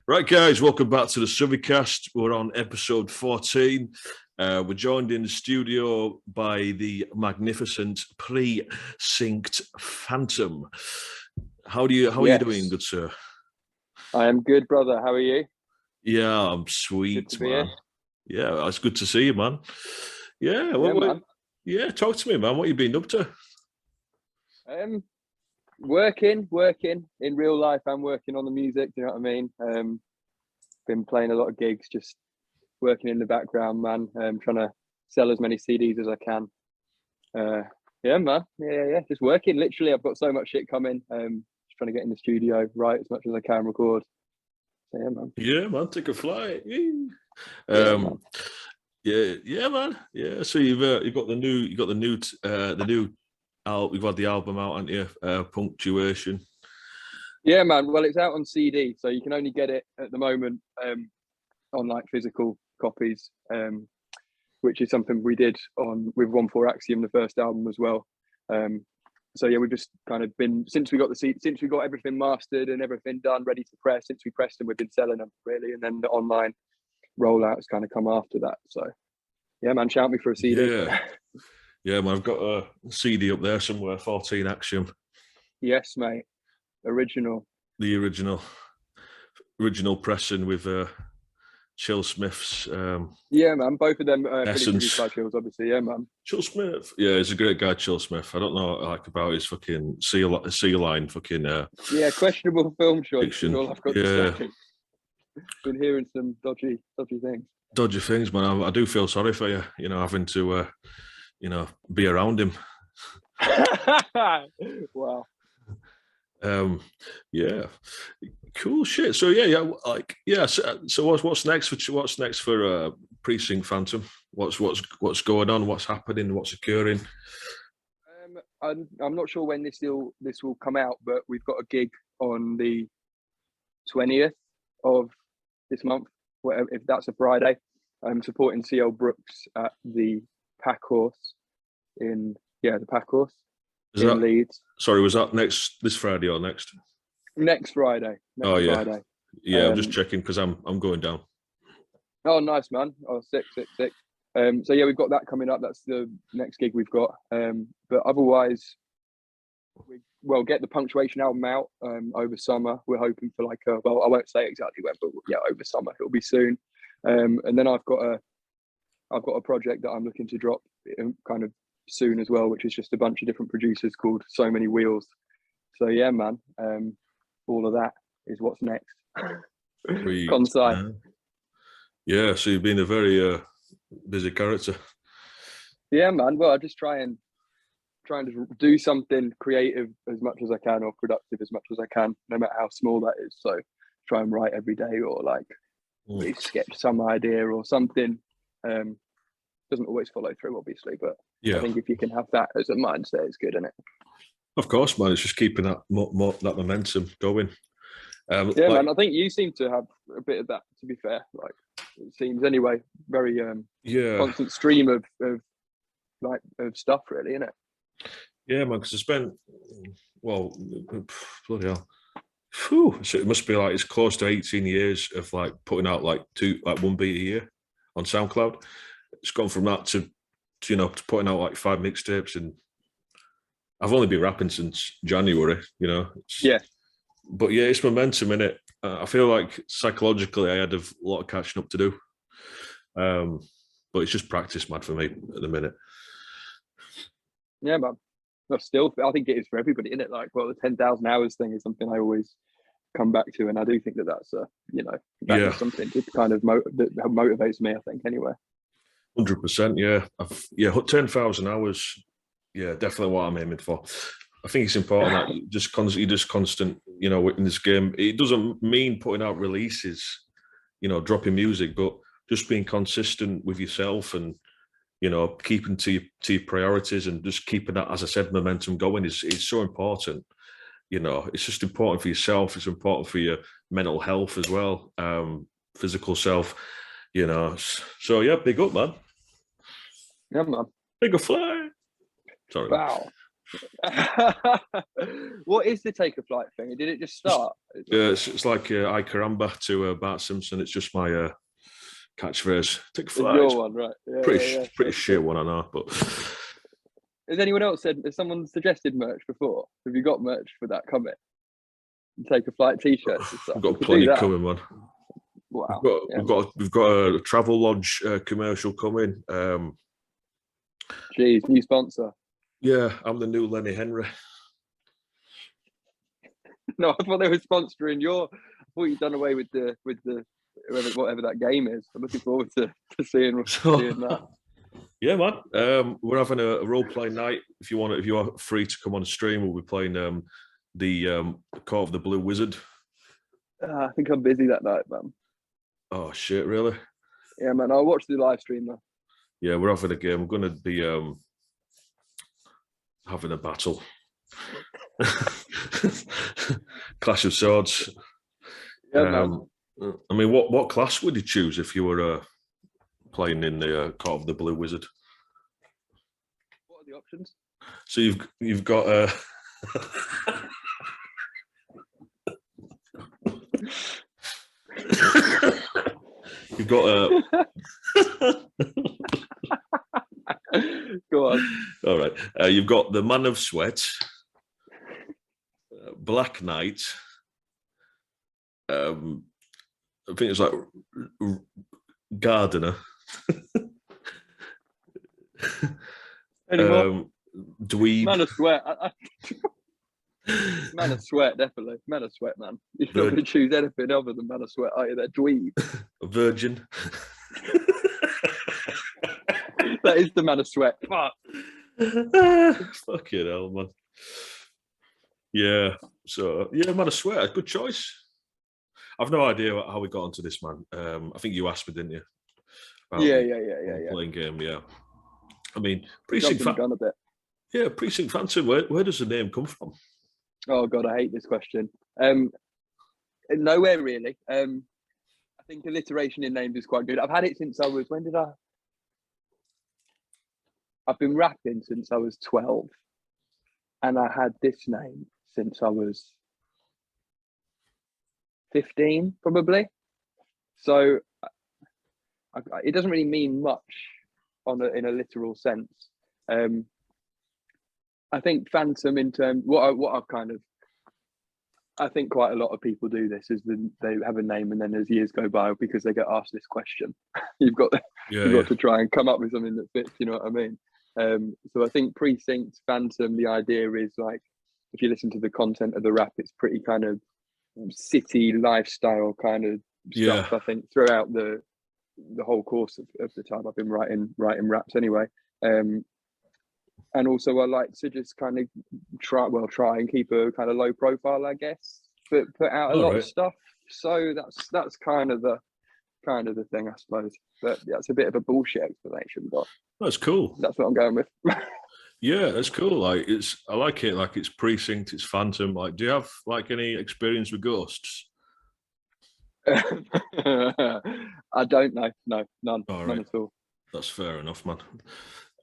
Right, guys, welcome back to the SuthieCast. We're on episode 14. We're joined in the studio by the magnificent Precinct Phantom. How are you doing, good sir? I am good, brother. How are you? Yeah, I'm sweet, man. Yeah, it's good to see you, man. Yeah, man. Yeah, talk to me, man. What you been up to? Working in real life. I'm working on the music. Do you know what I mean? Been playing a lot of gigs, just working in the background, man. Trying to sell as many CDs as I can. Yeah, man. Yeah. Just working. Literally, I've got so much shit coming. Just trying to get in the studio, write as much as I can, record. So, yeah, man. Yeah, man. Take a flight. Yeah, man. Yeah, man. Yeah. So you've got the new you've had the album out, haven't you? Punctuation. Yeah, man. Well, it's out on CD, so you can only get it at the moment on like physical copies, which is something we did with 1/4 Axiom, the first album as well. So yeah, we've just kind of been since we got everything mastered and everything done, ready to press. Since we pressed them, we've been selling them really, and then the online rollouts kind of come after that. So yeah, man, shout me for a CD. Yeah, man, I've got a CD up there somewhere. 14 Axiom. Yes, mate. The original pressing with Chill Smith's. Yeah, man. Both of them Essence. Produced by Chills, obviously. Yeah, man. Chill Smith. Yeah, he's a great guy, Chill Smith. I don't know like about his fucking sea line fucking. Yeah, questionable film choice. Fiction. All I've got to say. Been hearing some dodgy things. Dodgy things, man. I do feel sorry for you. You know, having to, be around him. Wow. Yeah, cool shit. So So what's next for Precinct Phantom? What's going on? What's happening? What's occurring? I'm not sure when this will come out, but we've got a gig on the 20th of this month, whatever, if that's a Friday. I'm supporting CL Brooks at the Pack Horse in Leeds. Sorry, was that this Friday or next? Next Friday. Friday. Yeah, I'm just checking because I'm going down. Oh, nice, man. Oh, sick. So yeah, we've got that coming up. That's the next gig we've got. But otherwise, we'll get the Punctuation album out over summer. We're hoping for I won't say exactly when, but yeah, over summer it'll be soon. And then I've got a project that I'm looking to drop kind of soon as well, which is just a bunch of different producers called So Many Wheels. So yeah, man, all of that is what's next. Concise. Yeah, so you've been a very busy character. Yeah, man. Well, I just trying to do something creative as much as I can, or productive as much as I can, no matter how small that is. So try and write every day, or sketch some idea or something. Doesn't always follow through, obviously, but yeah. I think if you can have that as a mindset, it's good, isn't it? Of course, man. It's just keeping that that momentum going. Man. I think you seem to have a bit of that. To be fair, it seems anyway, very constant stream of stuff, really, isn't it? Yeah, man. Because I spent bloody hell. So it must be it's close to 18 years of putting out one beat a year on SoundCloud. It's gone from that to putting out 5 mixtapes, and I've only been rapping since January. But yeah, it's momentum in it. I feel like psychologically I had a lot of catching up to do, but it's just practice, man, for me at the minute. Yeah, man. I think it is for everybody, isn't it? The 10,000 hours thing is something I always come back to, and I do think that's is something that kind of that motivates me, I think, anyway. 100%, yeah. 10,000 hours, yeah, definitely what I'm aiming for. I think it's important that you're just constant, in this game. It doesn't mean putting out releases, dropping music, but just being consistent with yourself and, keeping to your priorities and just keeping that, as I said, momentum going is so important. It's just important for yourself. It's important for your mental health as well, physical self, So yeah, big up, man. Yeah, man. Big up fly. Sorry. Wow. What is the take a flight thing? Did it just start? It's like I caramba to Bart Simpson. It's just my catchphrase. Take a It's flight. your one, right? Yeah, Pretty shit one, I know. But has anyone else said? Has someone suggested merch before? Have you got merch for that coming? Take a flight T-shirts and stuff. we've got plenty coming, man. Wow. We've got a travel lodge commercial coming. Jeez, new sponsor. Yeah, I'm the new Lenny Henry. No, I thought they were sponsoring your. I thought you'd done away with the whatever that game is. I'm looking forward to seeing that. Yeah, man. We're having a role playing night. If you are free to come on stream, we'll be playing the Court of the Blue Wizard. I think I'm busy that night, man. Oh shit, really? Yeah, man. I'll watch the live stream though. Yeah, we're having a game. We're going to be having a battle. Clash of Swords. Yeah, man. I mean, what class would you choose if you were playing in the Court of the Blue Wizard? What are the options? So you've got you've got Go on. All right. You've got the Man of Sweat, Black Knight. I think it's like Gardener. Dweeb. Man of Sweat. Man of Sweat, definitely. Man of Sweat, man. You're not going to choose anything other than Man of Sweat, are you? That dweeb. Virgin. That is the Man of Sweat. Fuck. Fucking hell, man. Yeah. So, yeah, Man of Sweat. Good choice. I've no idea how we got onto this, man. I think you asked me, didn't you? Yeah. Playing game, yeah. I mean, Precinct Phantom. A bit. Yeah, Precinct Phantom. Where does the name come from? Oh God, I hate this question. Nowhere really. I think alliteration in names is quite good. I've had it since I was. When did I? I've been rapping since I was 12, and I had this name since I was 15, probably. So it doesn't really mean much in a literal sense. I think Phantom in terms what I've kind of. I think quite a lot of people do this is they have a name and then as years go by because they get asked this question, you've got to try and come up with something that fits. You know what I mean? So I think Precinct Phantom. The idea is like if you listen to the content of the rap, it's pretty kind of city lifestyle kind of stuff. I think throughout the whole course of the time I've been writing raps anyway. And also I like to just kind of try and keep a kind of low profile, I guess, but put out a lot of stuff. So that's kind of the thing, I suppose. But that's a bit of a bullshit explanation, but that's cool. That's what I'm going with. Yeah, that's cool. Like I like it. Like it's Precinct, it's Phantom. Like, do you have like any experience with ghosts? I don't know. No, none. None at all. That's fair enough, man.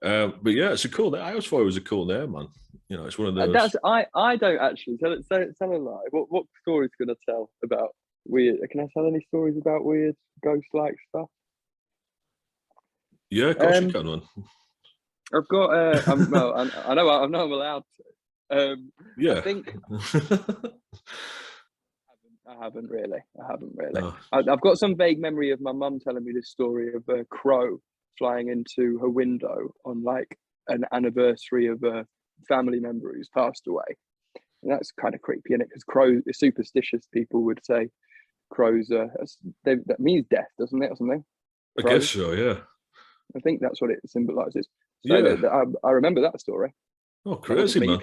But yeah, it's a cool name. I always thought it was a cool name, man. You know, it's one of those. I don't actually tell a lie. What stories can I tell about weird? Can I tell any stories about weird ghost-like stuff? Yeah, of course you can, man. I've got. I know I'm allowed to. Yeah. I think. I haven't really. No. I've got some vague memory of my mum telling me this story of a crow flying into her window on like an anniversary of a family member who's passed away. And that's kind of creepy, isn't it? Because crows, superstitious people would say crows that means death, doesn't it, or something? I guess so, yeah. I think that's what it symbolizes. So yeah. I remember that story. Oh, crazy, man.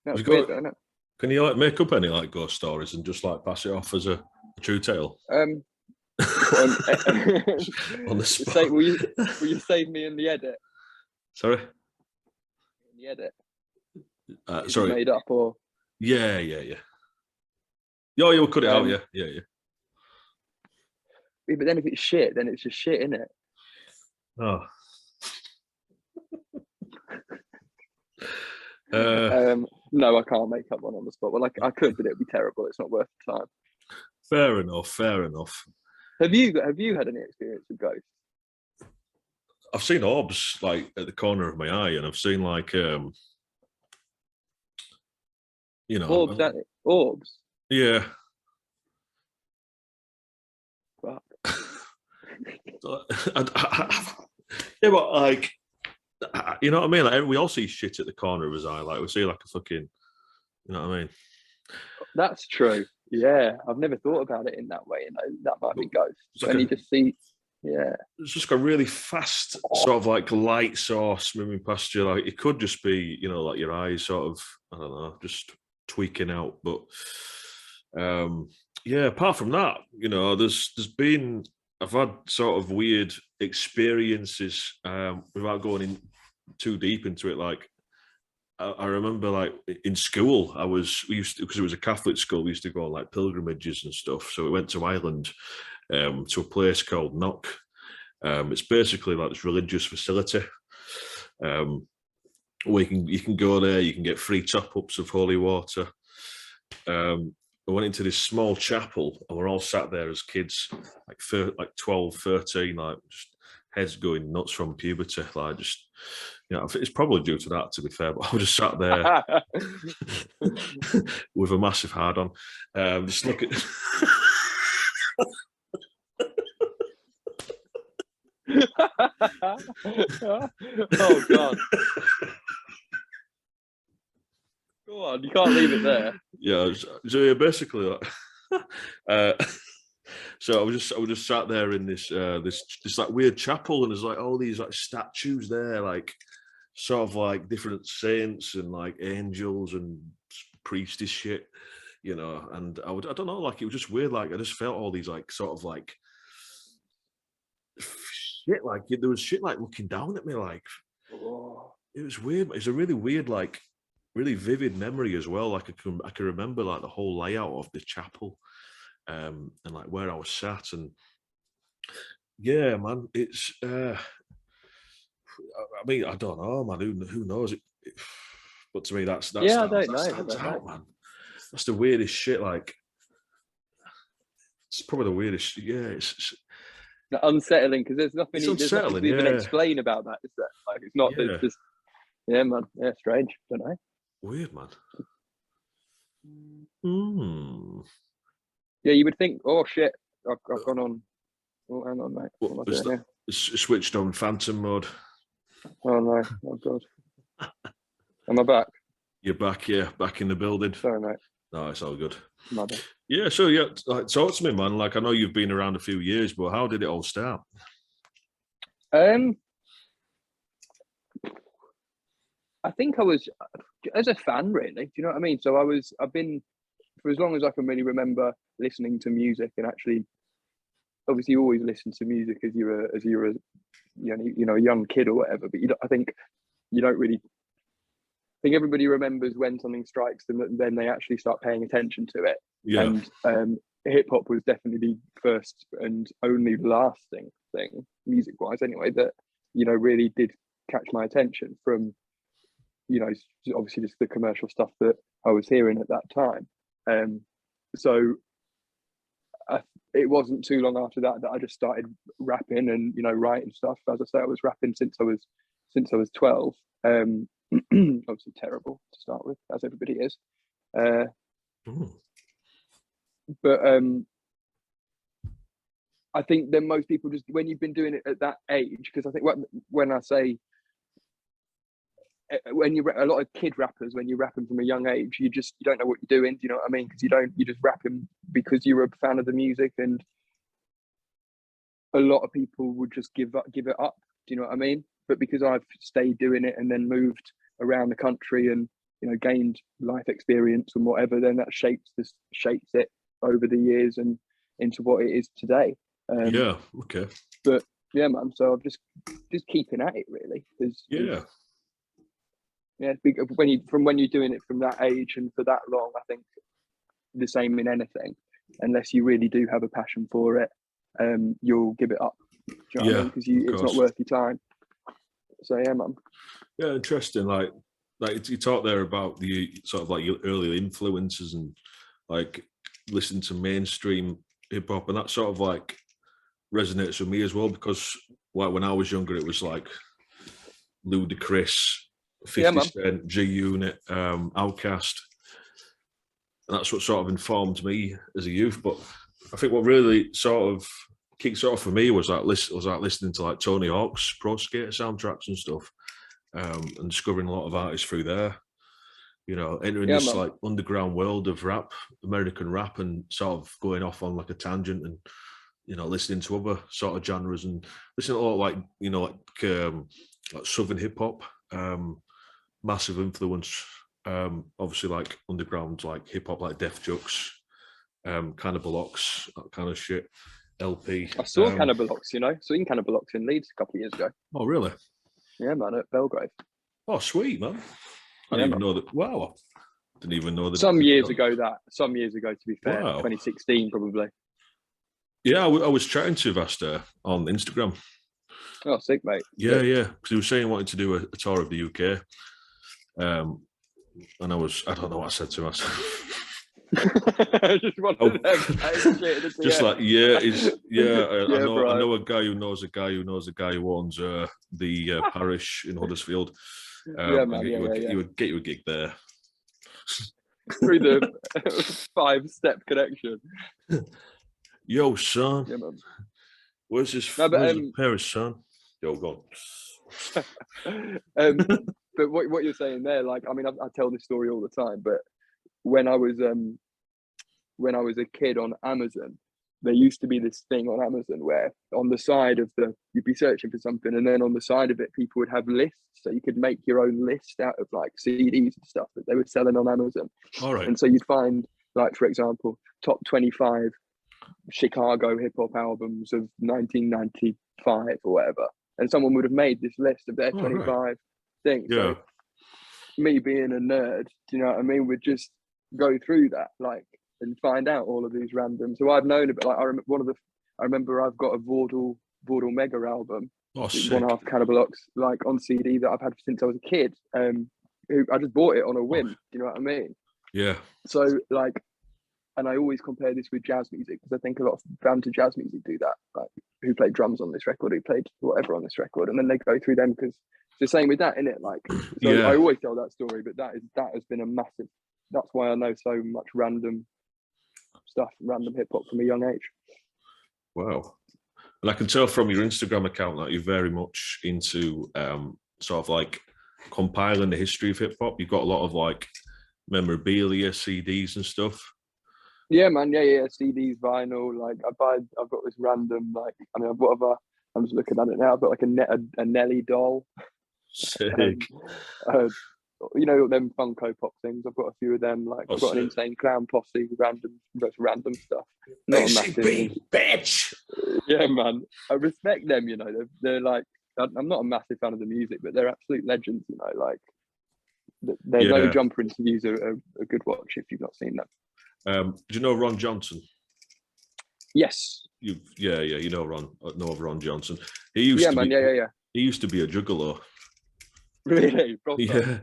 That was weird, isn't it? Can you like make up any like ghost stories and just like pass it off as a true tale? On the spot. Will you save me in the edit? Sorry? In the edit. Sorry. Made up or? Yeah. You'll cut it out, yeah. But then if it's shit, then it's just shit, innit? Oh. No, I can't make up one on the spot. Well, I could, but it would be terrible. It's not worth the time. Fair enough. Fair enough. Have you had any experience with ghosts? I've seen orbs like at the corner of my eye, and I've seen like Orbs, orbs. Yeah. Fuck. Yeah, but like, you know what I mean? Like, we all see shit at the corner of his eye. Like, we see like a fucking, you know what I mean? That's true. Yeah, I've never thought about it in that way. You know, that might be ghosts. Like You just see, yeah. It's just a really fast sort of like light source moving past you. Like, it could just be, you know, like your eyes sort of, I don't know, just tweaking out. But yeah, apart from that, you know, I've had sort of weird experiences without going in too deep into it. Like, I remember, like, in school, because it was a Catholic school, we used to go on like pilgrimages and stuff. So we went to Ireland to a place called Knock. It's basically like this religious facility where you can go there, you can get free top ups of holy water. We went into this small chapel, and we're all sat there as kids, like 12, 13, like just heads going nuts from puberty, like just. You know, it's probably due to that, to be fair, but I was just sat there with a massive hard on, just looking. Oh God! Go on, you can't leave it there. Yeah, so yeah, basically, like, so I was just sat there in this like weird chapel, and there's like all these like statues there, like sort of like different saints and like angels and priestess shit, you know. And I don't know, like, it was just weird. Like, I just felt all these like sort of like shit, like there was shit like looking down at me, like, Oh. It was weird. It's a really weird, like, really vivid memory as well. Like, I can remember like the whole layout of the chapel, and like where I was sat, and yeah, man, it's. I mean, I don't know, man. Who knows? But to me, that stands out, man. That's the weirdest shit. Like, it's probably the weirdest. Yeah, it's unsettling, because there's nothing to even yeah. explain about that, is there? Like, it's not. It's just, yeah, man. Yeah, strange. Don't know. Weird, man. Yeah, you would think, oh shit, I've gone on. Oh, hang on, mate. What am I doing here? It's switched on phantom mode. Oh no! Oh God! Am I back? You're back, yeah, back in the building. Sorry, mate. No, it's all good. Mother. Yeah, so yeah, like, talk to me, man. Like, I know you've been around a few years, but how did it all start? I think I was as a fan, really. Do you know what I mean? So I've been, for as long as I can really remember, listening to music, and actually, obviously, you always listen to music as you're a a young kid or whatever. But I think you don't really. I think everybody remembers when something strikes them, that then they actually start paying attention to it. Yeah. And hip hop was definitely the first and only lasting thing, music wise anyway, that, you know, really did catch my attention from, you know, obviously just the commercial stuff that I was hearing at that time. So it wasn't too long after that I just started rapping and, you know, writing stuff. As I say, I was rapping since I was 12. Obviously terrible to start with, as everybody is. But I think that most people just, when you've been doing it at that age, because I think when I say, when you a lot of kid rappers, when you're rapping from a young age, you don't know what you're doing. Do you know what I mean? Because you just rapping because you're a fan of the music, and a lot of people would just give it up. Do you know what I mean? But because I've stayed doing it and then moved around the country and, you know, gained life experience and whatever, then that shapes it over the years and into what it is today. Yeah. Okay. But yeah, man. So I'm just keeping at it, really. Yeah. Yeah. When you're doing it from that age and for that long, I think the same in anything. Unless you really do have a passion for it, you'll give it up. Do you know what I mean? Because it's not worth your time. So yeah, man. Yeah, interesting. Like, like you talked there about the sort of like your earlier influences and like listening to mainstream hip hop, and that sort of like resonates with me as well, because like when I was younger, it was like Ludacris, 50 man. Cent, G Unit, Outkast, and that's what sort of informed me as a youth. But I think what really sort of kicked it off for me was like listening to like Tony Hawk's Pro Skater soundtracks and stuff, and discovering a lot of artists through there. You know, entering Yeah, this man. like underground world of rap, American rap, and sort of going off on like a tangent, and you know, listening to other sort of genres, and listening to all like, you know, like Southern hip hop, massive influence. Obviously like underground like hip hop, like Def Jux, Cannibal Ox, that kind of shit. LP. I saw Cannibal Ox, you know. Seen Cannibal Ox in Leeds a couple of years ago. Oh really? Yeah, man, at Belgrave. Oh sweet, man. I Yeah, didn't even man. know that. Wow. Didn't even know that. Some years ago, to be fair, Wow. 2016 probably. Yeah, I was chatting to Vasta on Instagram. Oh, sick, mate. Yeah, Sick. yeah. Because he was saying he wanted to do a tour of the UK. And I don't know what I said to him. Just one of them. Just like, yeah, I know a guy who knows a guy who knows a guy who owns the parish in Huddersfield. Yeah, man. He would get you a gig there. Through the 5-step connection. Yo, son. Yeah, man. Where's this parish, son? Yo, go on. But what you're saying there, like, I mean, I tell this story all the time, but when I was a kid on Amazon, there used to be this thing on Amazon where on the side of you'd be searching for something, and then on the side of it, people would have lists, so you could make your own list out of like CDs and stuff that they were selling on Amazon. All right. And so you'd find, like, for example, top 25 Chicago hip hop albums of 1995 or whatever, and someone would have made this list of their 25 things. Yeah. So me being a nerd, do you know what I mean, would just go through that, like, and find out all of these random. So I've known about, like, I remember I've got a Vaudel Mega album, one half Cannibal Ox, like, on CD that I've had since I was a kid. I just bought it on a whim. Do you know what I mean? Yeah. So, like, and I always compare this with jazz music, because I think a lot of fans of jazz music do that, like, who played drums on this record, who played whatever on this record, and then they go through them, because it's the same with that, isn't it? Like, so I always tell that story, but that has been a massive. That's why I know so much random stuff, random hip hop from a young age. Wow. And I can tell from your Instagram account that you're very much into sort of like compiling the history of hip hop. You've got a lot of like memorabilia, CDs and stuff. Yeah, man. Yeah. CDs, vinyl. Like, I've got this random, like, I mean, I'm just looking at it now. I've got like a Nelly doll. Sick. You know, them Funko Pop things. I've got a few of them. Like, I've got an Insane Clown Posse, random stuff. Not a massive bitch. Yeah, man. I respect them. You know, they're like, I'm not a massive fan of the music, but they're absolute legends. You know, like, there's no Jumper interviews are a good watch if you've not seen them. Do you know Ron Johnson? Yes. You know Ron Johnson. He used to be, He used to be a juggalo. Really? Proper? Yeah.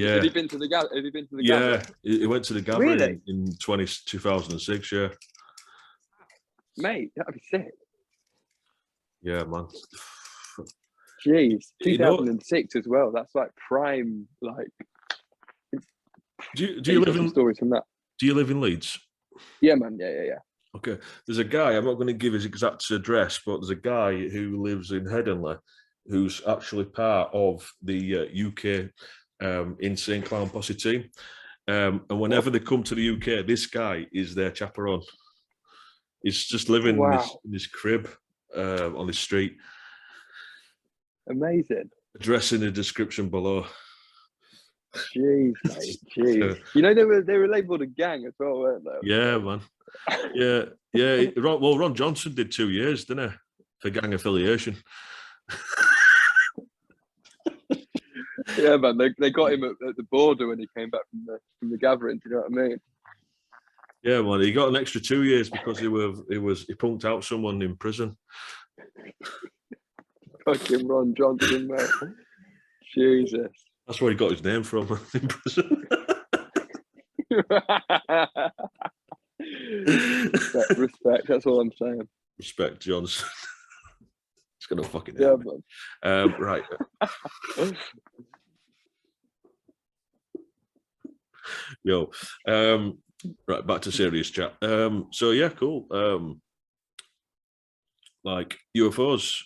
Has he been to the gathering? Yeah, he went to the gathering Really? in 2006. Yeah. Mate, that'd be sick. Yeah, man. Jeez, 2006 as well. That's like prime. Like, do you live in stories from that? Do you live in Leeds? Yeah, man. Yeah. Okay. There's a guy. I'm not going to give his exact address, but there's a guy who lives in Headingley, who's actually part of the UK Insane Clown Posse team. And whenever they come to the UK, this guy is their chaperone. He's just living in this crib on the street. Amazing. Address in the description below. Jeez, mate. Jeez. You know, they were labelled a gang as well, weren't they? Yeah, man. Yeah. Well, Ron Johnson did 2 years, didn't he, for gang affiliation? Yeah, man. They got him at the border when he came back from the gathering. Do you know what I mean? Yeah, man. He got an extra 2 years because he punked out someone in prison. Fucking Ron Johnson, mate. Jesus. That's where he got his name from in prison. Respect. That's all I'm saying. Respect, Johnson. It's gonna fucking Yeah, happen. man. Right. Yo. Right, back to serious chat. So yeah, cool. Like UFOs.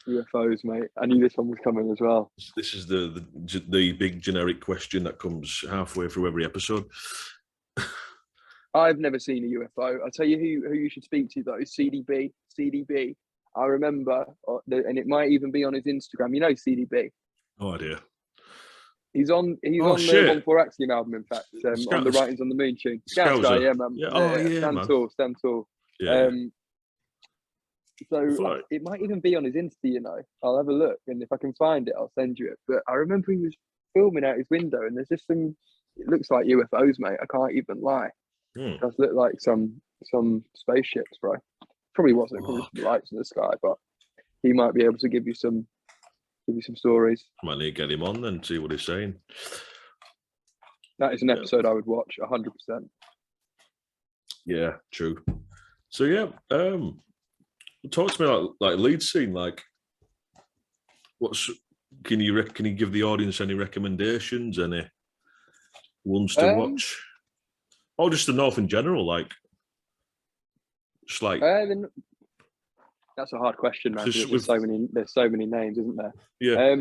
UFOs, mate. I knew this one was coming as well. This is the big generic question that comes halfway through every episode. I've never seen a UFO. I'll tell you who you should speak to though. CDB. CDB. I remember, and it might even be on his Instagram. You know CDB. No idea. He's on the 1-4 Axiom album, in fact, on the Writings on the Moon tune. Scouse guy, yeah, man. Yeah. Stand tall. Yeah. So it might even be on his Insta, you know. I'll have a look, and if I can find it, I'll send you it. But I remember he was filming out his window, and there's just some. It looks like UFOs, mate. I can't even lie. It does look like some spaceships, bro. Probably wasn't. Probably some lights in the sky, but he might be able to give you some stories. Might need to get him on then, see what he's saying. That is an episode I would watch 100%. Yeah, true. So yeah, talk to me like Leeds scene. Like, can you give the audience any recommendations, any ones to watch, or just the North in general? Like, just like. That's a hard question, man. There's so many names, isn't there? Yeah.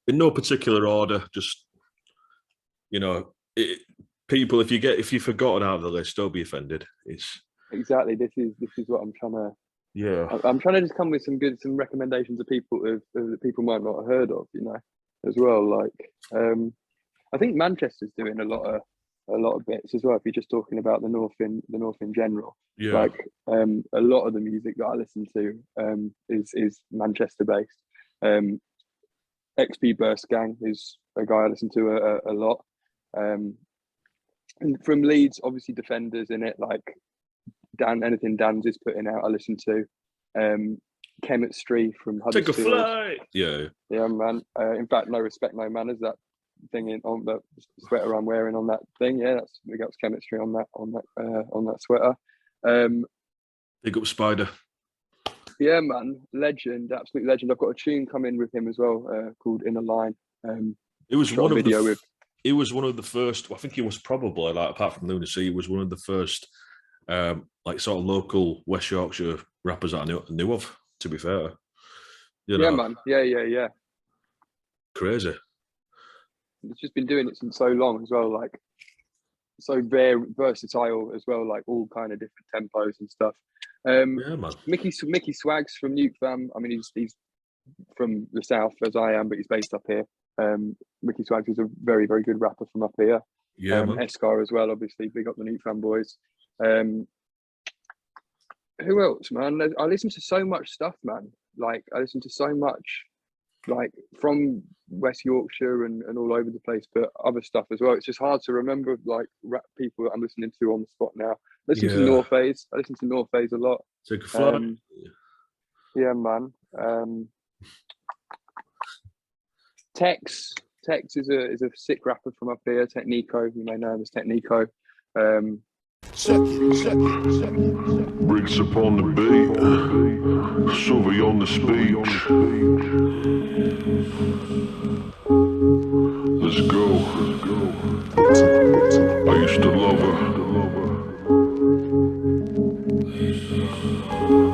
In no particular order, just people. If you've forgotten out of the list, don't be offended. It's exactly this is what I'm trying to. Yeah. I'm trying to just come with some recommendations of people that people might not have heard of, as well. Like, I think Manchester's doing a lot of bits as well. If you're just talking about the north in general, yeah. Like a lot of the music that I listen to is Manchester based. XP Burst Gang is a guy I listen to a lot. And from Leeds, obviously Defenders in it, like anything Dan's is putting out, I listen to. Chemistry from Huddersfield. Take a flight. Yeah, man. In fact, No Respect, No Manners. That thing on the sweater I'm wearing on that thing. Yeah, we got Chemistry on that sweater. Big up Spider. Yeah, man, legend, absolute legend. I've got a tune coming with him as well, called Inner Line. It was one of the first. I think he was probably, like, apart from Lunacy, he was one of the first like sort of local West Yorkshire rappers that I knew of. To be fair, yeah, man, yeah. Crazy. It's just been doing it since so long as well, like so very versatile as well, like all kind of different tempos and stuff. Yeah, man. Mickey Swags from Nuke Fam. I mean, he's from the south as I am, but he's based up here. Mickey Swags is a very, very good rapper from up here. Yeah, Escar as well, obviously. Big up the Nuke Fam boys. Who else, man? I listen to so much stuff, man. Like, I listen to so much, like, from West Yorkshire and all over the place, but other stuff as well. It's just hard to remember, like, rap people that I'm listening to on the spot now. I listen to North Face. I listen to North Face a lot. Take a flight. Yeah, man. Tex is a sick rapper from up here. Technico, you may know him as Technico. Briggs upon the beat, Suthie on the speech. Let's go. I used to love her.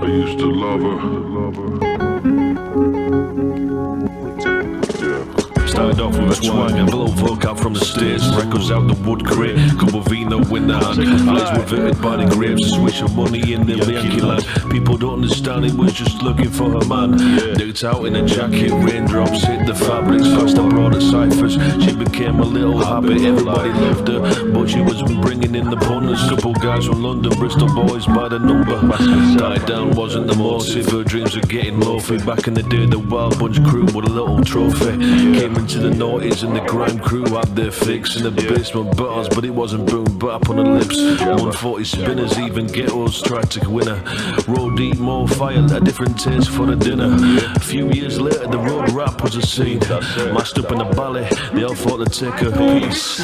I used to love her. Started off with a twang and blow vocal from the stairs. Records out the wood crate, cup of vino in the hand. Eyes were verted by the grapes, a switch of money in the Yankee land. People don't understand, it was just looking for her man. Decked out in a jacket, raindrops hit the fabrics. Fast and broad at ciphers, she became a little habit. Everybody loved her, but she was bringing Working in the punters, couple guys from London, Bristol boys by the number. Died down wasn't the motive, her dreams are getting loafy. Back in the day, the Wild Bunch crew with a little trophy. Came into the noughties and the grime crew had their fix. In the basement battles, but it wasn't boom bap on the lips. 140 spinners, even ghettos tried to win her. Road eat more fire, a different taste for the dinner. A few years later, the road rap was a scene. Mashed up in the valley, they all thought to take her piece.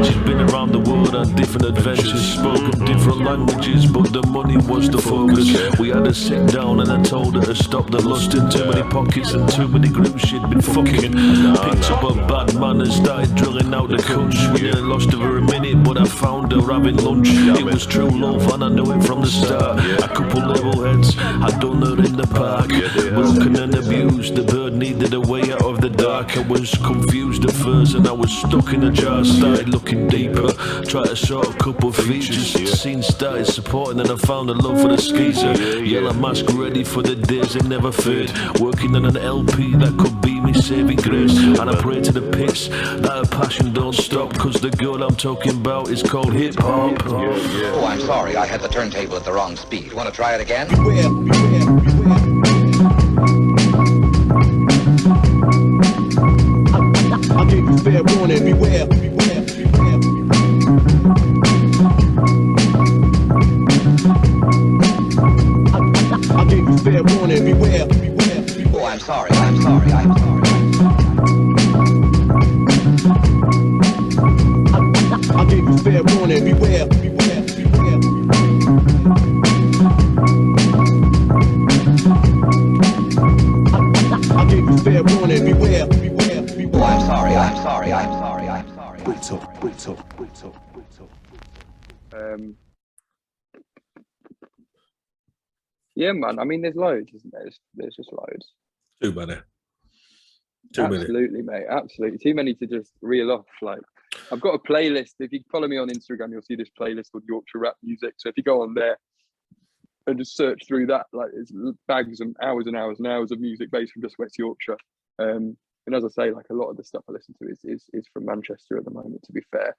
She's been around the world on different adventures, spoken different languages, but the money was the focus. We had to sit down and I told her to stop the lust in too many pockets and too many groups she'd been fucking. Picked up a bad man and started drilling out the couch. We nearly lost her a minute, but I found her having lunch. It was true love and I knew it from the start. A couple level heads, I'd done her in the park. Broken and abused, the bird needed a way out of the dark. I was confused at first and I was stuck in a jar. Started looking deeper, tried to sort a couple features. Scene started supporting and I found a love for the skeezer. Yellow mask ready for the days that never fade. Working on an LP that could be me saving grace. And I pray to the pits that her passion don't stop, cause the girl I'm talking about is called hip hop. Oh, I'm sorry, I had the turntable at the wrong speed. Want to try it again? I gave you fair warning, beware. I gave you fair warning, beware. Oh, I'm sorry. I gave you fair warning, beware. I gave you fair warning, beware. Oh, I'm sorry. Wait up. Yeah, man. I mean, there's loads, isn't there? There's just loads. Too many. Absolutely, mate. Absolutely. Too many to just reel off. Like, I've got a playlist. If you follow me on Instagram, you'll see this playlist called Yorkshire Rap Music. So if you go on there and just search through that, like, it's bags and hours of music based from just West Yorkshire. And as I say, like, a lot of the stuff I listen to is from Manchester at the moment, to be fair.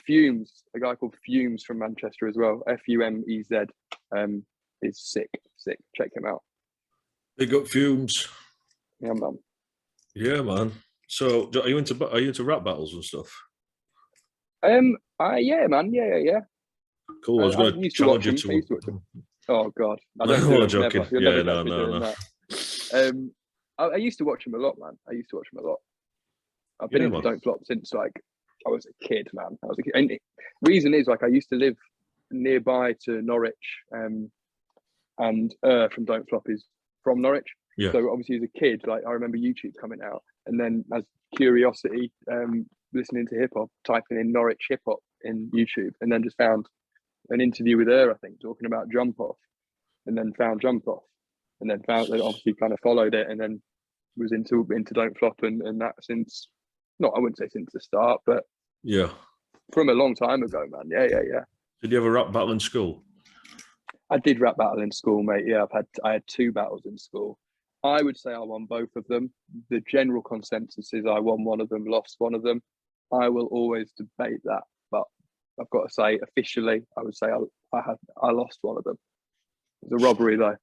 Fumes, a guy called Fumes from Manchester as well. Fumez. Is sick. Check him out. Big up Fumes. Yeah, man. Yeah, man. So, are you into rap battles and stuff? Yeah, man. Yeah. Cool. I was going to challenge you to. Oh God, I No, don't I'm joking. Yeah, no. I used to watch him a lot, man. I've been into Don't Flop since like I was a kid, man. And the reason is, like, I used to live nearby to Norwich, and from Don't Flop is from Norwich. Yeah. So obviously as a kid, like, I remember YouTube coming out, and then as curiosity, listening to hip hop, typing in Norwich hip hop in YouTube, and then just found an interview with her, I think, talking about Jump Off, and then found Jump Off, and then found that, obviously kind of followed it, and then was into Don't Flop, and that since, I wouldn't say since the start, but yeah, from a long time ago, man. Yeah. Did you have a rap battle in school? I did rap battle in school, mate. Yeah, I had 2 battles in school. I would say I won both of them. The general consensus is I won one of them, lost one of them. I will always debate that, but I've got to say, officially, I would say I lost one of them. It was a robbery, though.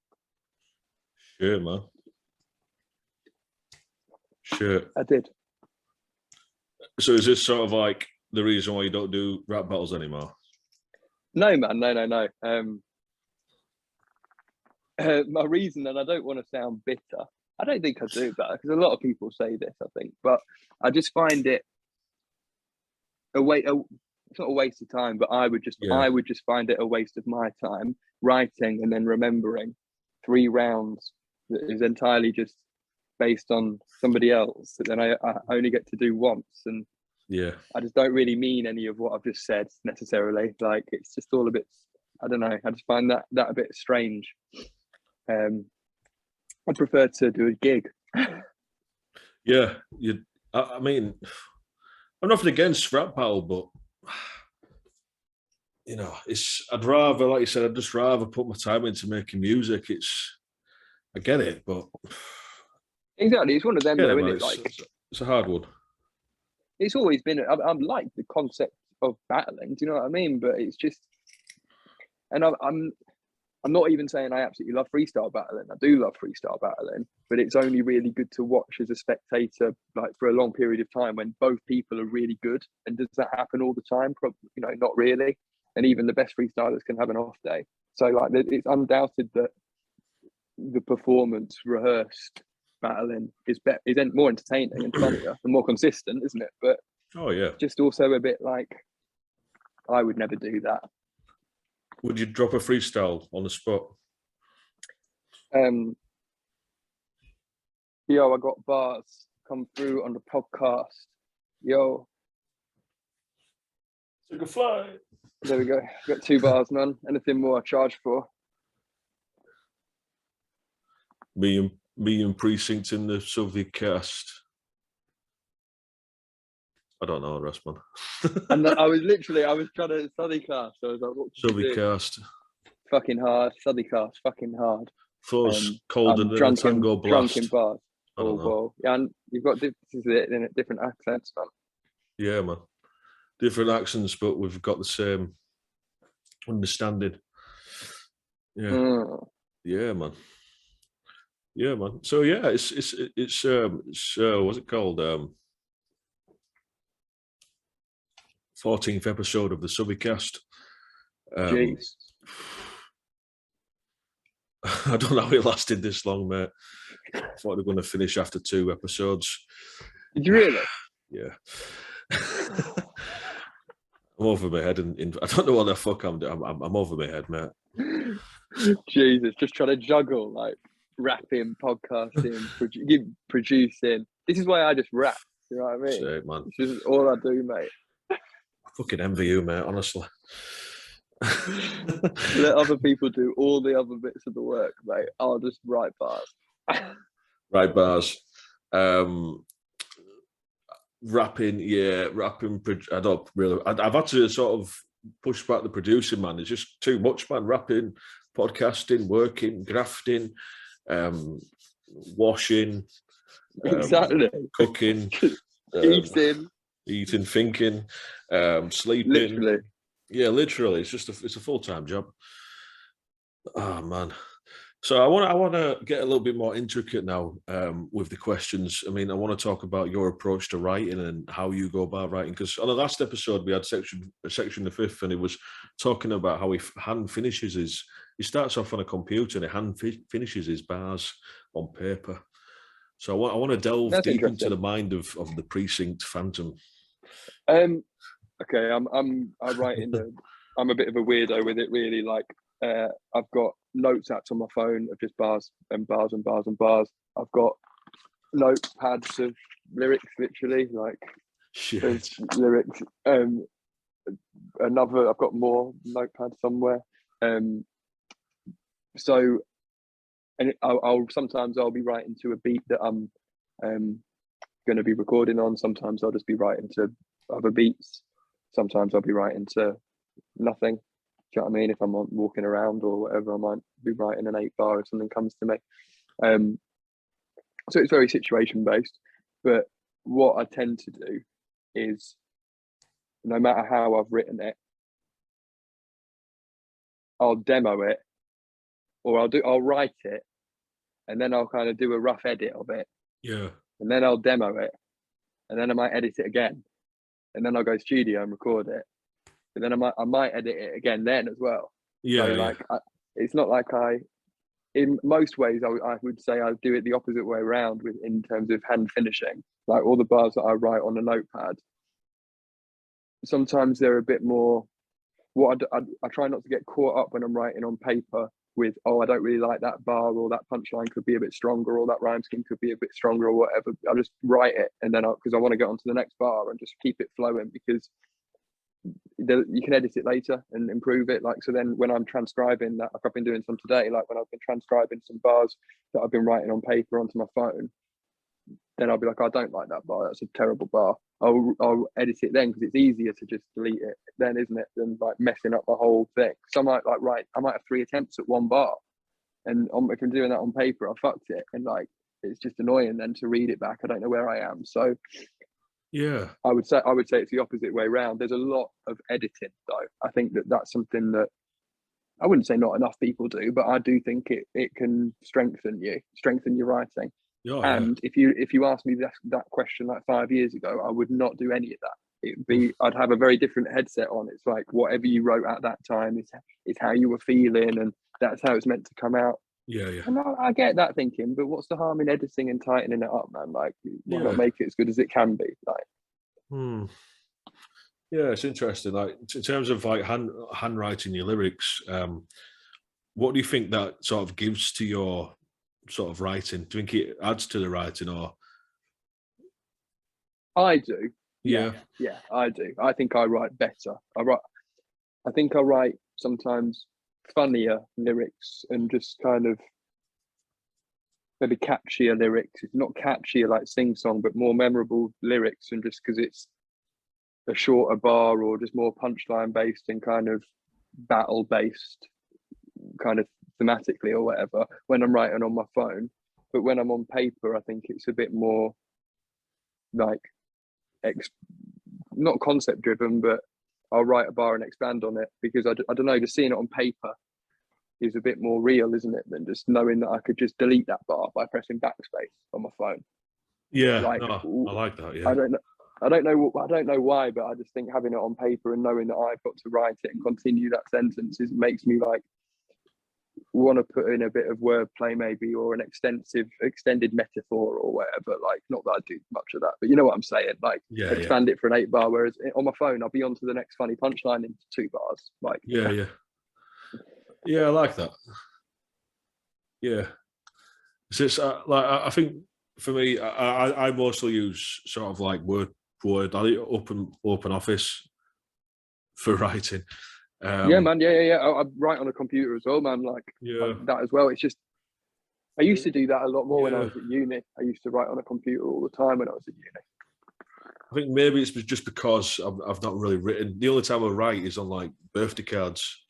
Sure, man. Sure. I did. So is this sort of like the reason why you don't do rap battles anymore? No, man. No. My reason, and I don't want to sound bitter, I don't think I do that, because a lot of people say this, I think, but I just find it it's not a waste of time, but I would just find it a waste of my time writing and then remembering 3 rounds that is entirely just based on somebody else that then I only get to do once, and yeah, I just don't really mean any of what I've just said necessarily. Like, it's just all a bit, I don't know, I just find that a bit strange. I'd prefer to do a gig. Yeah, I mean, I'm nothing against rap battle, but I'd rather, like you said, I'd just rather put my time into making music. I get it, but exactly, it's one of them, though, isn't it? It's a hard one. It's always been. I like the concept of battling. Do you know what I mean? But it's just, and I'm not even saying I absolutely love freestyle battling. I do love freestyle battling, but it's only really good to watch as a spectator, like for a long period of time when both people are really good. And does that happen all the time? Probably, you know, not really. And even the best freestylers can have an off day. So like, it's undoubted that the performance rehearsed battling is more entertaining and funnier and more consistent, isn't it? But oh yeah, just also a bit like, I would never do that. Would you drop a freestyle on the spot? Yo, I got bars come through on the podcast. Yo, Took a flight. there we go. Got 2 bars, man. Anything more I charge for? Me and Precinct in the SuthieCast. I don't know the rest, man. And I was trying to SuthieCast. So I was like, what can you do? SuthieCast. Fucking hard. SuthieCast, fucking hard. Thoughts colder than a drunk tango blast. Drunk in bars. I don't know. Well. Yeah, and you've got this is it in different accents, man. Yeah, man. Different accents, but we've got the same understanding. Yeah. Yeah, man. Yeah, man. So yeah, it's what's it called? 14th episode of the SuthieCast. Jeez. I don't know how it lasted this long, mate. I thought we were going to finish after 2 episodes. Did you really? Yeah. I'm over my head, and I don't know what the fuck I'm doing. I'm over my head, mate. Jesus, just trying to juggle like rapping, podcasting, producing. This is why I just rap. You know what I mean? Shit, man. This is all I do, mate. I fucking envy you, mate. Honestly. Let other people do all the other bits of the work, mate. I'll just write bars. Right bars. Rapping. I don't really. I've had to sort of push back the producing, man. It's just too much, man. Rapping, podcasting, working, grafting, washing, Exactly. cooking, eating, thinking, sleeping. Literally. Yeah, literally. It's a full-time job. Oh man. So I want to get a little bit more intricate now with the questions. I mean, I want to talk about your approach to writing and how you go about writing. Because on the last episode, we had section the 5th, and it was talking about how he hand finishes his. He starts off on a computer and he hand finishes his bars on paper. So I want to delve deep into the mind of the Precinct Phantom. Okay, I'm writing. I'm a bit of a weirdo with it, really. Like, I've got notes apps on my phone of just bars and bars and bars and bars. I've got notepads of lyrics, literally, like lyrics. I've got more notepads somewhere. So, and I'll sometimes be writing to a beat that I'm going to be recording on. Sometimes I'll just be writing to other beats. Sometimes I'll be writing to nothing. Do you know what I mean? If I'm walking around or whatever, I might be writing an 8-bar if something comes to me. So it's very situation based. But what I tend to do is, no matter how I've written it, I'll demo it, or I'll write it, and then I'll kind of do a rough edit of it. Yeah. And then I'll demo it, and then I might edit it again, and then I'll go studio and record it. But then I might edit it again then as well. Yeah. So like, it's not like in most ways, I would say I do it the opposite way around in terms of hand finishing. Like all the bars that I write on a notepad, sometimes they're a bit more. What I try not to get caught up when I'm writing on paper with, I don't really like that bar, or that punchline could be a bit stronger, or that rhyme scheme could be a bit stronger, or whatever. I just write it, and then because I want to get on to the next bar and just keep it flowing, because you can edit it later and improve it. Like, so then when I'm transcribing that, like I've been doing some today, like when I've been transcribing some bars that I've been writing on paper onto my phone, then I'll be like, I don't like that bar, that's a terrible bar. I'll edit it then, because it's easier to just delete it then, isn't it, than like messing up the whole thing. So I might I might have 3 attempts at one bar, and if I'm doing that on paper, I fucked it, and like it's just annoying then to read it back. I don't know where I am. So Yeah. I would say it's the opposite way around. There's a lot of editing, though. I think that's something that I wouldn't say not enough people do, but I do think it can strengthen your writing. Oh, yeah. And if you asked me that question like 5 years ago, I would not do any of that. I'd have a very different headset on. It's like whatever you wrote at that time is how you were feeling, and that's how it's meant to come out. Yeah, yeah. And I get that thinking, but what's the harm in editing and tightening it up, man? Like, why not make it as good as it can be? Like, Yeah, it's interesting. Like in terms of like handwriting your lyrics, what do you think that sort of gives to your sort of writing? Do you think it adds to the writing, or? I do. Yeah, I do. I think I write better. I think I write sometimes funnier lyrics and just kind of maybe catchier lyrics. It's not catchier like sing song, but more memorable lyrics, and just because it's a shorter bar or just more punchline based and kind of battle based, kind of thematically or whatever, when I'm writing on my phone. But when I'm on paper, I think it's a bit more like not concept driven, but I'll write a bar and expand on it, because I don't know, just seeing it on paper is a bit more real, isn't it, than just knowing that I could just delete that bar by pressing backspace on my phone. yeah. Like, No, I like that. Yeah, I don't know why, but I just think having it on paper and knowing that I've got to write it and continue that sentence makes me like want to put in a bit of wordplay maybe, or an extended metaphor or whatever. Like, not that I do much of that, but you know what I'm saying, like expand it for an 8 bar, whereas on my phone I'll be on to the next funny punchline in 2 bars. Like, yeah. I like that. Yeah, so it's like I think for me, I mostly use sort of like word. I open office for writing. Yeah, man. Yeah. I write on a computer as well, man. Like that as well. It's just I used to do that a lot more when I was at uni. I used to write on a computer all the time when I was at uni. I think maybe it's just because I've not really written. The only time I write is on like birthday cards.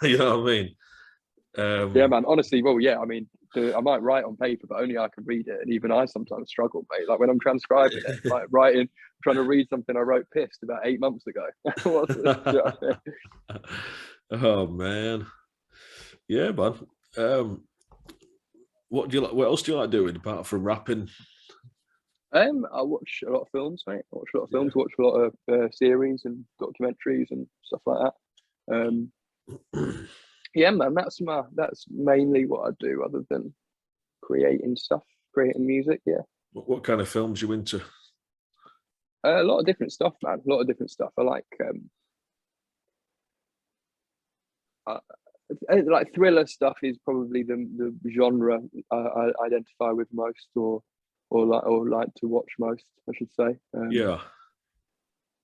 You know what I mean? Yeah, man. Honestly, well, yeah. I mean, I might write on paper, but only I can read it, and even I sometimes struggle, mate. Like when I'm transcribing it, like trying to read something I wrote pissed about 8 months ago. Oh man, yeah, man. What else do you like doing apart from rapping? I watch a lot of films, mate. I watch a lot of films. Watch a lot of series and documentaries and stuff like that. Yeah, man, that's mainly what I do, other than creating music. Yeah. What kind of films you into? A lot of different stuff, man. A lot of different stuff. I like thriller stuff is probably the genre I identify with most, or like to watch most, I should say. Yeah.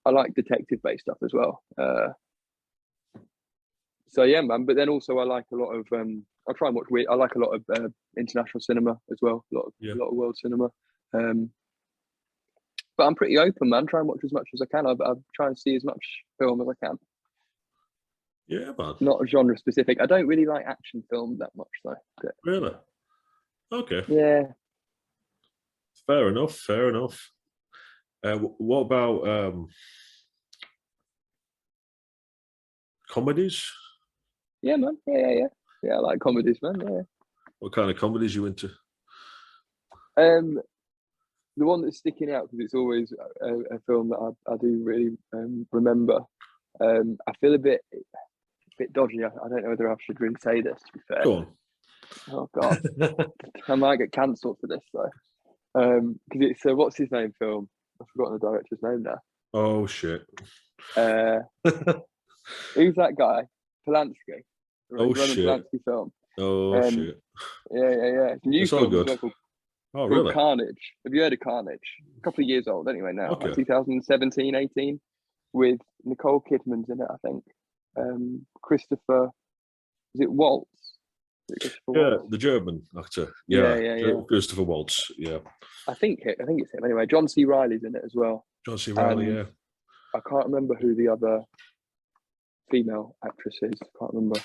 I like detective based stuff as well. So yeah, man. But then also I like a lot of I try and watch weird. I like a lot of international cinema as well. A lot of world cinema. But I'm pretty open, man. Try and watch as much as I can. I try and see as much film as I can. Yeah, man. Not genre specific. I don't really like action film that much, though. Really? Okay. Yeah. Fair enough. What about comedies? Yeah, man. Yeah. I like comedies, man. Yeah. What kind of comedies you into? The one that's sticking out, because it's always a film that I do really remember. I feel a bit dodgy. I don't know whether I should really say this, to be fair. Go on. Oh God, I might get cancelled for this though. Because it's a what's his name film. I've forgotten the director's name now. Oh shit. Who's that guy? Polanski. Oh shit. Polanski film. Oh shit. Yeah. It's a new It's all film good. called Really? Carnage. Have you heard of Carnage? A couple of years old anyway now. Okay. Like 2017, 18, with Nicole Kidman's in it, I think. Christopher, is it Waltz? The German actor. Yeah. Christopher Waltz. Yeah. I think it's him. Anyway, John C. Reilly's in it as well. John C. Reilly. Yeah. I can't remember who the other female actress is. I can't remember.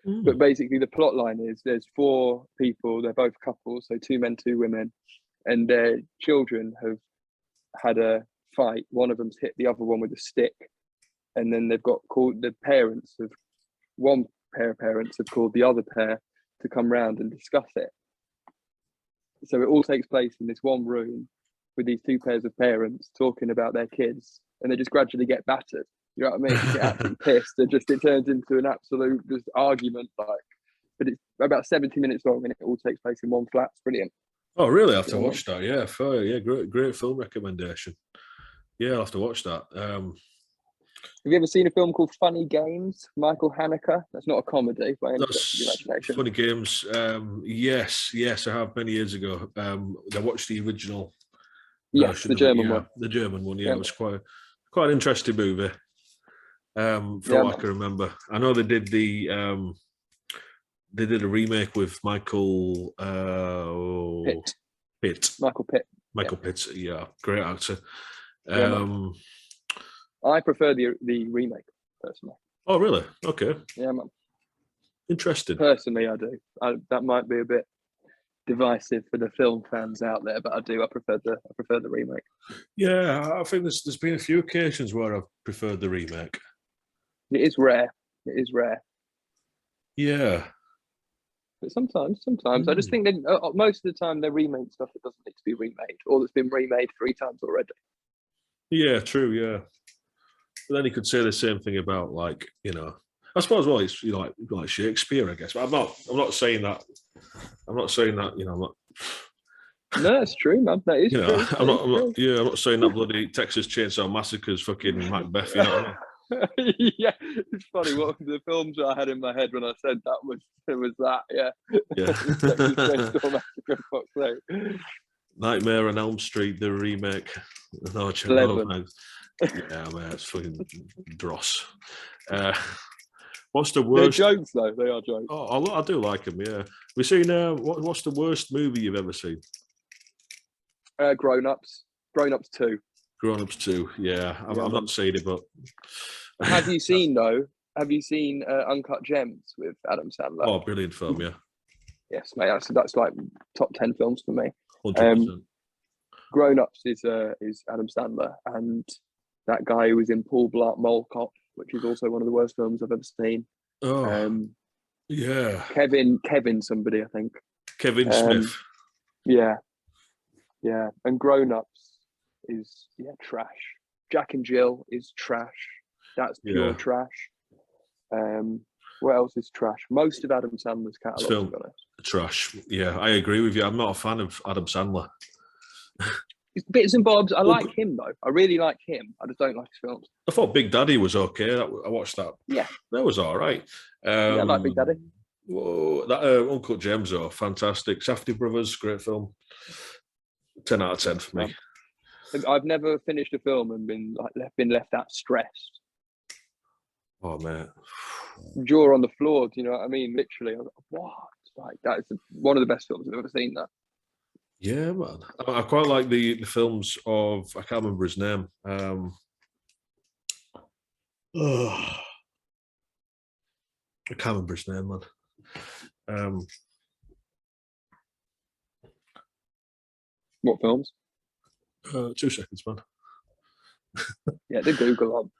But basically, the plot line is there's 4 people. They're both couples, so 2 men, 2 women, and their children have had a fight. One of them's hit the other one with a stick, and then they've got called the parents of one pair of parents have called the other pair to come round and discuss it. So it all takes place in this one room with these two pairs of parents talking about their kids, and they just gradually get battered. You know what I mean? They get absolutely pissed. It turns into an absolute just argument. But it's about 70 minutes long, and it all takes place in one flat. It's brilliant. Oh, really? I have to watch that. Yeah, fair. Yeah, great film recommendation. Yeah, I'll have to watch that. Have you ever seen a film called Funny Games? Michael Haneke. That's not a comedy by any stretch of the imagination. Funny Games. Yes, I have many years ago. I watched the original. Yes, the German one. The German one. Yeah, it was quite an interesting movie. From what I can remember, I know they did a remake with Michael Pitt. Michael Pitt. Yeah, great actor. I prefer the remake personally. Oh, really? Okay. Yeah, man. Interesting. Personally, I do. That might be a bit divisive for the film fans out there, but I do. I prefer the remake. Yeah, I think there's been a few occasions where I've preferred the remake. It is rare. Yeah. But sometimes. I just think that most of the time they remake stuff that doesn't need to be remade, or that's been remade 3 times already. Yeah, true. Yeah. But then you could say the same thing about, like, I suppose, well, it's like Shakespeare, I guess. But I'm not saying that. I'm not saying that. I'm not. No, it's true, man. That is true. I'm not saying that bloody Texas Chainsaw Massacre's fucking Macbeth. You know what I mean? Yeah, it's funny. What the films I had in my head when I said that was that. Yeah. Nightmare on Elm Street, the remake. No, yeah, man, it's fucking dross. What's the worst? They're jokes, though. They are jokes. Oh, I do like them. Yeah. We seen. What's the worst movie you've ever seen? Grown Ups. Grown Ups 2. Grown Ups 2. Yeah, I've not seen it, but have you seen Uncut Gems with Adam Sandler? Oh, brilliant film! Yeah. Yes, mate. That's like top 10 films for me. 100%. Grown Ups is Adam Sandler, and that guy who was in Paul Blart Mall Cop, which is also one of the worst films I've ever seen. Oh, yeah. Kevin somebody, I think. Kevin Smith. Yeah. And Grown Ups is trash. Jack and Jill is trash. That's pure trash. What else is trash? Most of Adam Sandler's catalogue, to be honest. Trash. Yeah, I agree with you. I'm not a fan of Adam Sandler. It's bits and bobs. I like him, though. I really like him. I just don't like his films. I thought Big Daddy was okay. I watched that. Yeah. That was all right. I like Big Daddy. Whoa, that Uncut Gems are fantastic. Safdie Brothers, great film. 10 out of 10 for me. I've never finished a film and been left that stressed. Oh, man. Jaw on the floor, do you know what I mean? Literally, what? Like, that is one of the best films I've ever seen. That. Yeah, man. I quite like the films of, I can't remember his name. I can't remember his name, man. What films? 2 seconds, man. Yeah, the Google on.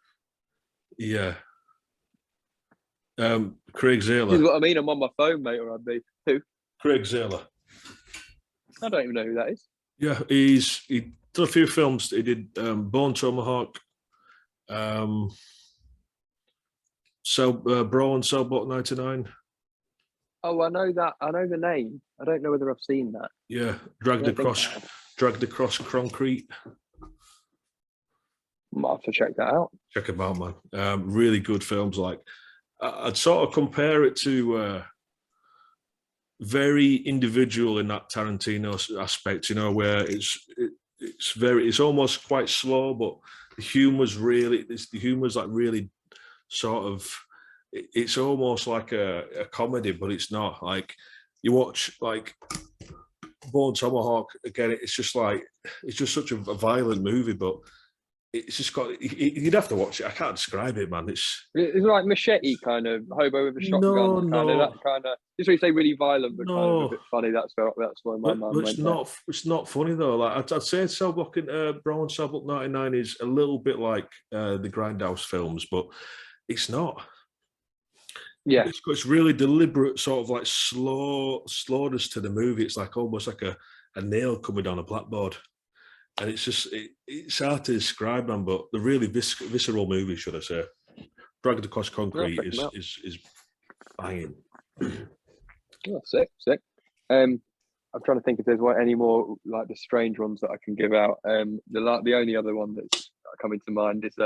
Yeah. Craig Zahler. This is what I mean. I'm on my phone, mate, or I'd be. Who? Craig Zahler. I don't even know who that is. Yeah, he did a few films. He did Bone Tomahawk, Brawl and Cellblock 99. Oh, I know that. I know the name. I don't know whether I've seen that. Yeah, Dragged Across Concrete. Might have to check that out. Check them out, man. Really good films. Like, I'd sort of compare it to very individual in that Tarantino aspect, where it's almost quite slow, but the humor's really sort of, it's almost like a comedy, but it's not. Like, you watch like Bone Tomahawk again, it's just such a violent movie, but it's just got. You'd have to watch it. I can't describe it, man. It's like Machete kind of hobo with a shotgun, kind of that kind of. Just when you say really violent, but kind of a bit funny. That's why my mind went there. It's not funny though. Like I'd say Cell Block and Brown Cell Block 99 is a little bit like the Grindhouse films, but it's not. Yeah, it's really deliberate, sort of like slowness to the movie. It's like almost like a nail coming down a blackboard, and it's just it's hard to describe, man. But the really visceral movie, should I say? Dragged Across Concrete is banging. Oh, sick. I'm trying to think if there's any more like the strange ones that I can give out. The only other one that's coming to mind is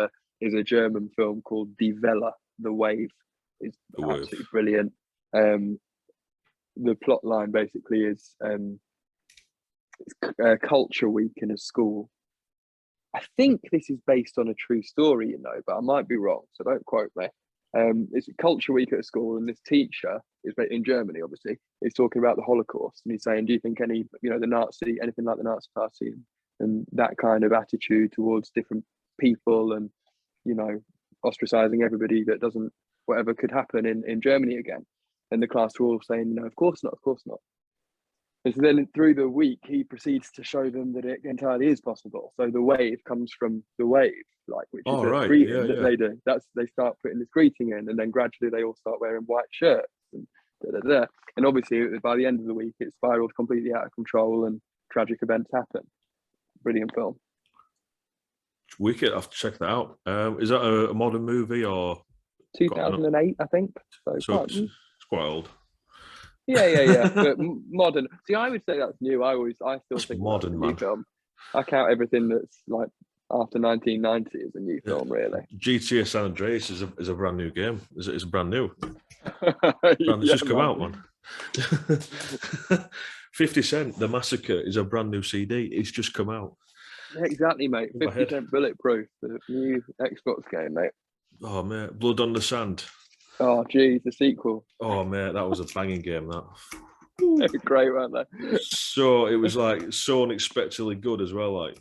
a German film called Die Welle, The Wave. It's absolutely brilliant. The plot line basically is it's Culture Week in a school. I think this is based on a true story, but I might be wrong, so don't quote me. It's Culture Week at a school, and this teacher is in Germany, obviously. He's talking about the Holocaust, and he's saying, "Do you think anything like the Nazi Party and that kind of attitude towards different people, and ostracizing everybody that doesn't whatever could happen in Germany again?" And the class were all saying, "Of course not, of course not." And so then through the week, he proceeds to show them that it entirely is possible. So the wave comes from the wave, which is a greeting that they do. They start putting this greeting in, and then gradually they all start wearing white shirts and And obviously, by the end of the week, it spiraled completely out of control, and tragic events happen. Brilliant film. Wicked. I've to check that out. Is that a modern movie or 2008? I think. So it's quite old. Yeah. But modern. See, I would say that's new. I still think modern, that's a new film. I count everything that's like after 1990 as a new film, really. GTA San Andreas is a brand new game. It's brand new. It's just come out, man. 50 Cent, The Massacre is a brand new CD. It's just come out. Yeah, exactly, mate. 50 Cent Bulletproof, the new Xbox game, mate. Oh, mate. Blood on the Sand. Oh, geez, the sequel. Oh, mate, that was a banging game, that. Great, weren't they? So, it was like so unexpectedly good as well. Like,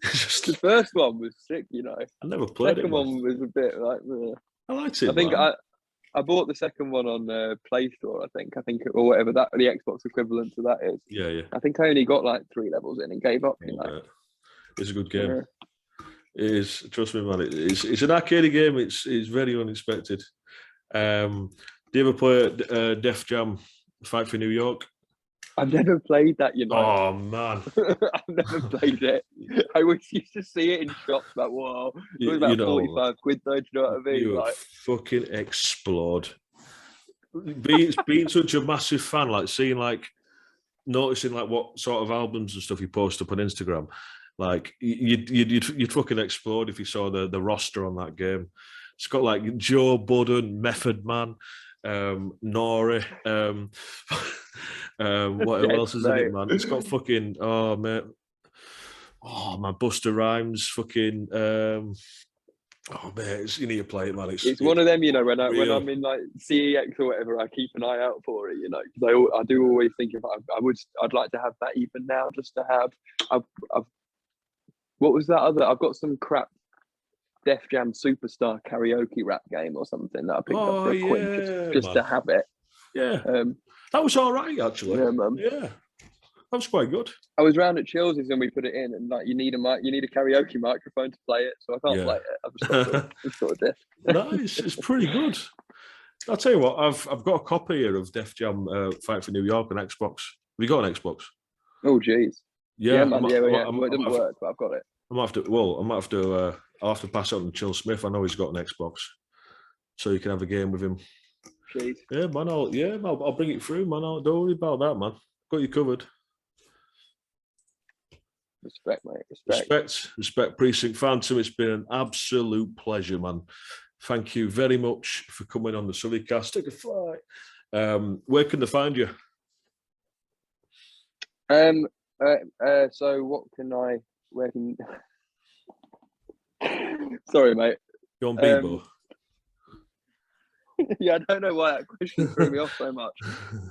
the first one was sick, I never played it. The second one was a bit like... I liked it, I think I bought the second one on Play Store, I think, or whatever the Xbox equivalent to that is. Yeah. I think I only got like 3 levels in and gave up. It's a good game. Yeah. It is. Trust me, man. It's an arcade game. It's very unexpected. Do you ever play Def Jam Fight for New York? I've never played that, Oh, man. I've never played it. I always used to see it in shops, like, whoa. It was about 45 quid, though, do you know what I mean? You would fucking explode. Being such a massive fan, noticing what sort of albums and stuff you post up on Instagram, you'd fucking explode if you saw the roster on that game. It's got Joe Budden, Method Man, Nori, what else is in it, man? It's got fucking mate. Oh man, Busta Rhymes, fucking mate, you need to play it, man. It's one of them, when I'm in CEX or whatever, I keep an eye out for it, because I do always think if I'd like to have that even now, just to have. I've what was that other? I've got some crap Def Jam Superstar karaoke rap game or something that I picked up for a quid just to have it. Yeah, that was all right actually. Yeah, man. Yeah, that was quite good. I was round at Chils's and we put it in, and you need a karaoke microphone to play it, so I can't play it. I've just got a disc. Nice, it's pretty good. I'll tell you what, I've got a copy here of Def Jam Fight for New York on Xbox. Have you got an Xbox? Oh, jeez. Yeah, man. It didn't work, but I've got it. I might have to. I'll have to pass it on to Chill Smith. I know he's got an Xbox, so you can have a game with him. Jeez. Yeah, man. I'll bring it through, man. Don't worry about that, man. Got you covered. Respect, mate. Respect. Precinct Phantom. It's been an absolute pleasure, man. Thank you very much for coming on the SuthieCast. Take a flight. Where can they find you? So what can I? Where can? Sorry, mate. You're on Bebo. Yeah, I don't know why that question threw me off so much.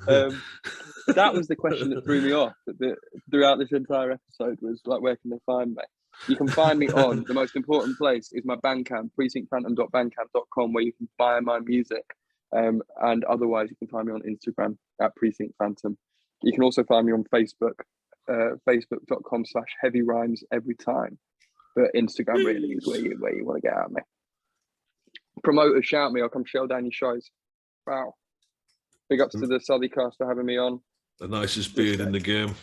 That was the question that through me off throughout this entire episode was where can they find me? You can find me on the most important place is my Bandcamp, precinctphantom.bandcamp.com, where you can buy my music. And otherwise, you can find me on Instagram at Precinct Phantom. You can also find me on Facebook, facebook.com/heavy rhymes every time. But Instagram really is where you want to get at me. Promoters, shout me, I'll come shell down your shows. Wow. Big ups to the SuthieCast for having me on. The nicest beard in the game.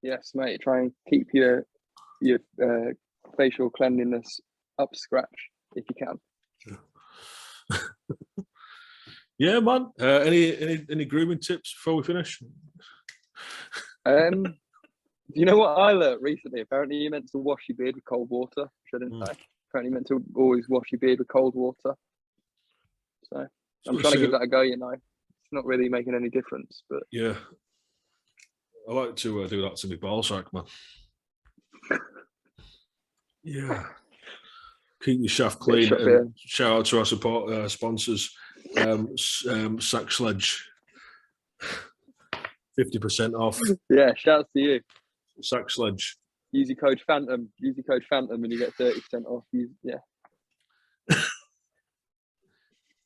Yes, mate. Try and keep your facial cleanliness up scratch if you can. Yeah, man. Any grooming tips before we finish? You know what I learned recently? Apparently, you're meant to wash your beard with cold water, which I didn't know. Apparently, you're meant to always wash your beard with cold water. So I'm trying to give that a go. You know, it's not really making any difference, but yeah, I like to do that to my ball sack, man. Yeah, keep your shaft clean. And shout out to our support sponsors, Sack Sledge, 50% off. Yeah, shouts to you. Sack Sledge. Use your code Phantom. Use your code Phantom, and you get 30% off. Yeah.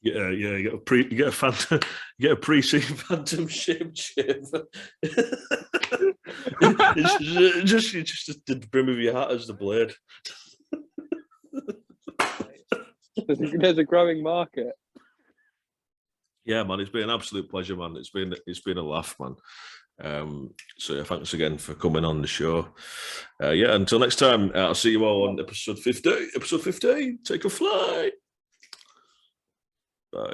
Yeah, you get a Phantom, you get a Precinct Phantom shaved shaver. It's just the brim of your hat as the blade. There's a growing market. Yeah, man, it's been an absolute pleasure, man. It's been a laugh, man. So yeah, thanks again for coming on the show. Yeah, until next time, I'll see you all on episode 50. Episode 15. Take a flight. Bye.